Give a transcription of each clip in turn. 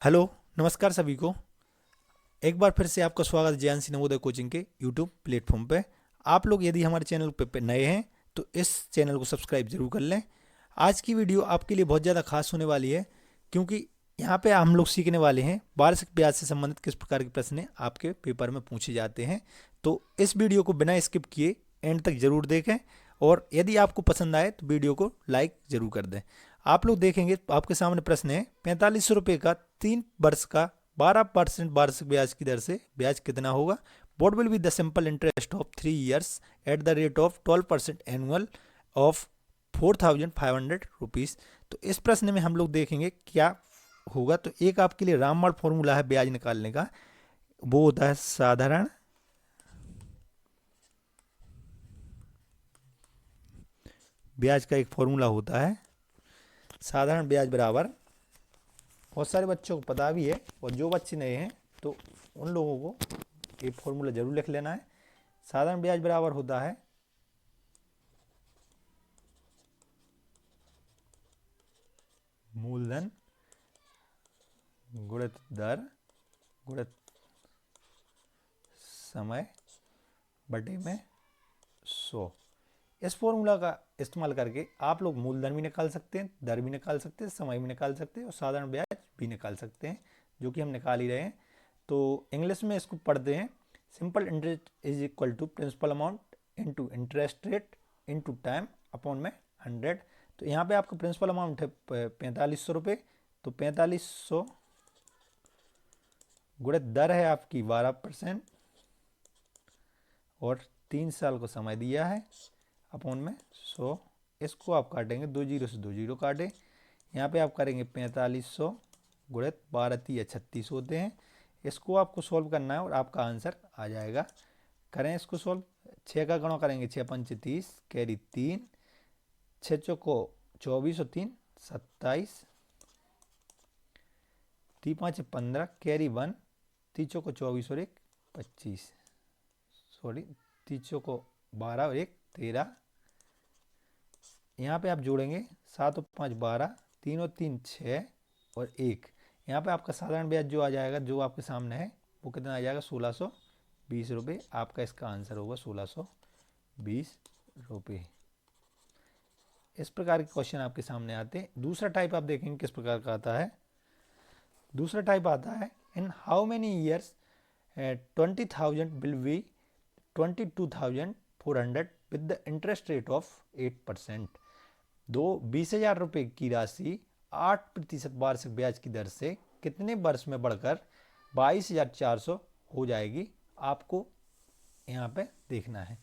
Hello. नमस्कार सभी को। एक बार फिर से आपका स्वागत है जेएनसी नवोदय कोचिंग के यूट्यूब प्लेटफॉर्म पे। आप लोग यदि हमारे चैनल पे नए हैं तो इस चैनल को सब्सक्राइब जरूर कर लें। आज की वीडियो आपके लिए बहुत ज़्यादा खास होने वाली है, क्योंकि यहाँ पे हम लोग सीखने वाले हैं वार्षिक ब्याज से संबंधित किस प्रकार के प्रश्न आपके पेपर में पूछे जाते हैं। तो इस वीडियो को बिना स्किप किए एंड तक जरूर देखें, और यदि आपको पसंद आए तो वीडियो को लाइक जरूर कर दें। आप लोग देखेंगे तो आपके सामने प्रश्न है, 4500 रुपये का 3 वर्ष का 12% वार्षिक ब्याज की दर से ब्याज कितना होगा। What will be the simple interest of 3 years at the rate of 12% annual of 4500 rupees. तो इस प्रश्न में हम लोग देखेंगे क्या होगा। तो एक आपके लिए रामबाण फॉर्मूला है ब्याज निकालने का, वो होता है साधारण ब्याज का एक फॉर्मूला होता है। साधारण ब्याज बराबर, बहुत सारे बच्चों को पता भी है, और जो बच्चे नए हैं तो उन लोगों को ये फॉर्मूला जरूर लिख लेना है। साधारण ब्याज बराबर होता है मूलधन गुणित दर गुणित समय बटे में 100। इस फॉर्मूला का इस्तेमाल करके आप लोग मूलधन भी निकाल सकते हैं, दर भी निकाल सकते हैं, समय भी निकाल सकते हैं, और साधारण ब्याज भी निकाल सकते हैं, जो कि हम निकाल ही रहे हैं। तो इंग्लिश में इसको पढ़ते हैं, simple interest is equal to principal amount into interest rate into time upon में 100। तो यहाँ पे आपका प्रिंसिपल अमाउंट है 4500 रुपये। तो 4500 गुणित दर है आपकी 12%, और 3 साल को समय दिया है, अपॉन में 100। इसको आप काटेंगे, 2 जीरो से 2 जीरो काटे। यहाँ पे आप करेंगे 4500 गुणित 12×36 होते हैं। इसको आपको सॉल्व करना है और आपका आंसर आ जाएगा। करें इसको सॉल्व। 6 का गणा करेंगे, 6×5 = 30, कैरी 3, 6 चौको 24 और 3 27, 3×5 = 15, कैरी 1, 3 चौको 24 और 1 25, सॉरी 3 चौको 12 और 1 13। यहाँ पे आप जोड़ेंगे 7 और 5 12, 3 और 3 6 और 1। यहाँ पे आपका साधारण ब्याज जो आ जाएगा, जो आपके सामने है, वो कितना आ जाएगा 1620 रुपये। आपका इसका आंसर होगा 1620 रुपये। इस प्रकार के क्वेश्चन आपके सामने आते हैं। दूसरा टाइप आप देखेंगे किस प्रकार का आता है। दूसरा टाइप आता है, in how many years 20,000 will be 22,400 with the interest rate of 8%। 20,000 रुपये की राशि 8% वार्षिक ब्याज की दर से कितने वर्ष में बढ़कर 22,400 हो जाएगी, आपको यहाँ पे देखना है।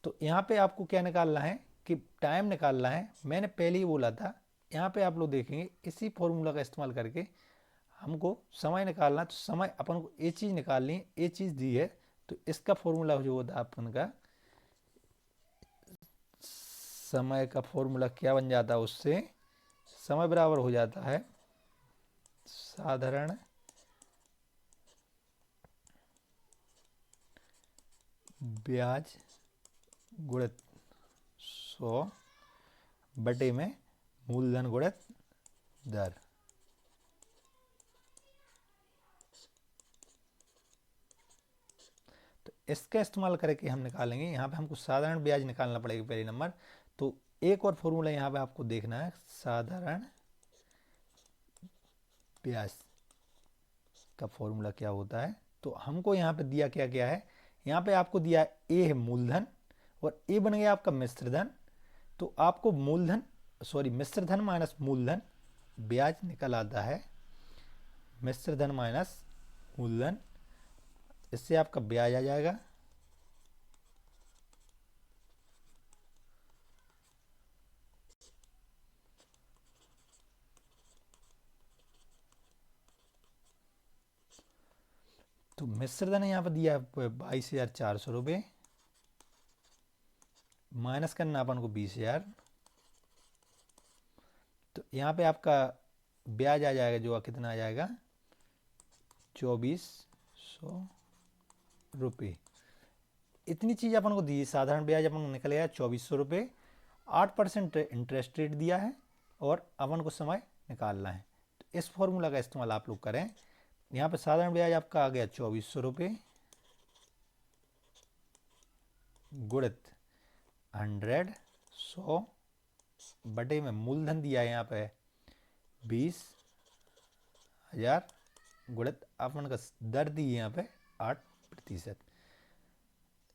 तो यहाँ पे आपको क्या निकालना है कि टाइम निकालना है। मैंने पहले ही बोला था, यहाँ पे आप लोग देखेंगे इसी फॉर्मूला का इस्तेमाल करके हमको समय निकालना है। तो समय अपन को ये चीज़ निकालनी है, ये चीज़ दी है, तो इसका फॉर्मूला जो होता है अपन का, समय का फॉर्मूला क्या बन जाता है, उससे समय बराबर हो जाता है साधारण ब्याज गुणित 100 बटे में मूलधन गुणित दर। तो इसका इस्तेमाल करके हम निकालेंगे। यहाँ पे हमको साधारण ब्याज निकालना पड़ेगा पहले नंबर। तो एक और फॉर्मूला यहाँ पे आपको देखना है, साधारण ब्याज का फॉर्मूला क्या होता है। तो हमको यहाँ पे दिया क्या क्या है, यहाँ पे आपको दिया ए है मूलधन, और ए बन गया आपका मिश्र धन। तो आपको मूलधन मिश्र धन माइनस मूलधन ब्याज निकल आता है, मिश्र धन माइनस मूलधन, इससे आपका ब्याज आ जाएगा। तो मिश्र धन यहाँ पर दिया है 22,400 रुपये, माइनस करना अपन को 20,000। तो यहाँ पे आपका ब्याज आ जाएगा, जो कितना आ जाएगा 2400 रुपये। इतनी चीज़ अपन को दी। साधारण ब्याज अपन को निकल गया 2400 रुपये, 8% इंटरेस्ट रेट दिया है, और अपन को समय निकालना है। तो इस फॉर्मूला का इस्तेमाल आप लोग करें। यहाँ पे साधारण ब्याज आपका आ गया 2400 रुपये गुणित 100 बटे में मूलधन दिया है यहाँ पे 20,000 गुणित अपन का दर दी है यहाँ पे 8%।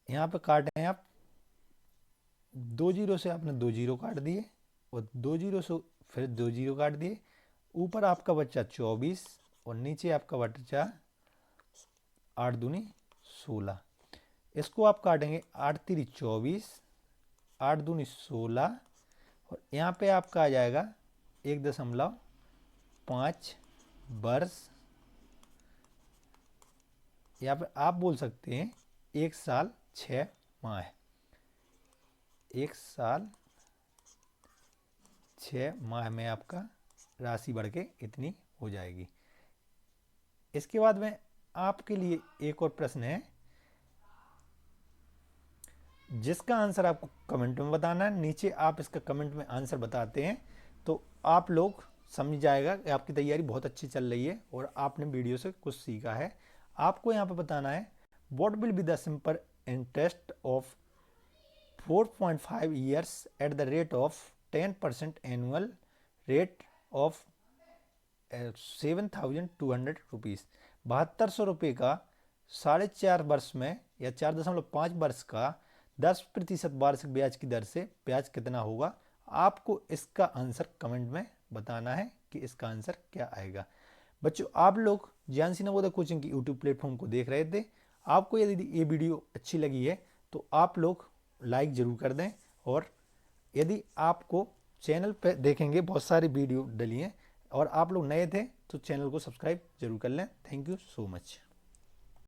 यहाँ पे काटे हैं आप 2 जीरो से आपने 2 जीरो काट दिए और 2 जीरो से फिर 2 जीरो काट दिए। ऊपर आपका बच्चा 24 और नीचे आपका बच्चा 8 दूनी 16। इसको आप काटेंगे 8 3 24, 8 दूनी 16 और यहाँ पे आपका आ जाएगा 1.5 वर्ष। यहाँ पे आप बोल सकते हैं 1 साल 6 माह है। 1 साल 6 माह में आपका राशि बढ़ के इतनी हो जाएगी। इसके बाद में आपके लिए एक और प्रश्न है जिसका आंसर आपको कमेंट में बताना है। नीचे आप इसका कमेंट में आंसर बताते हैं तो आप लोग समझ जाएगा कि आपकी तैयारी बहुत अच्छी चल रही है और आपने वीडियो से कुछ सीखा है। आपको यहाँ पे बताना है what will be the simple interest of 4.5 years at the rate of 10% annual rate of 7,200 rupees. 7200 रुपये का 4.5 वर्ष में या 4.5 वर्ष का 10% वार्षिक ब्याज की दर से ब्याज कितना होगा। आपको इसका आंसर कमेंट में बताना है कि इसका आंसर क्या आएगा। बच्चों आप लोग ज्ञानसी नवोदय कोचिंग की यूट्यूब प्लेटफॉर्म को देख रहे थे। आपको यदि ये वीडियो अच्छी लगी है तो आप लोग लाइक ज़रूर कर दें और यदि आपको चैनल पर देखेंगे बहुत सारी वीडियो डली हैं और आप लोग नए थे तो चैनल को सब्सक्राइब जरूर कर लें। Thank you so much.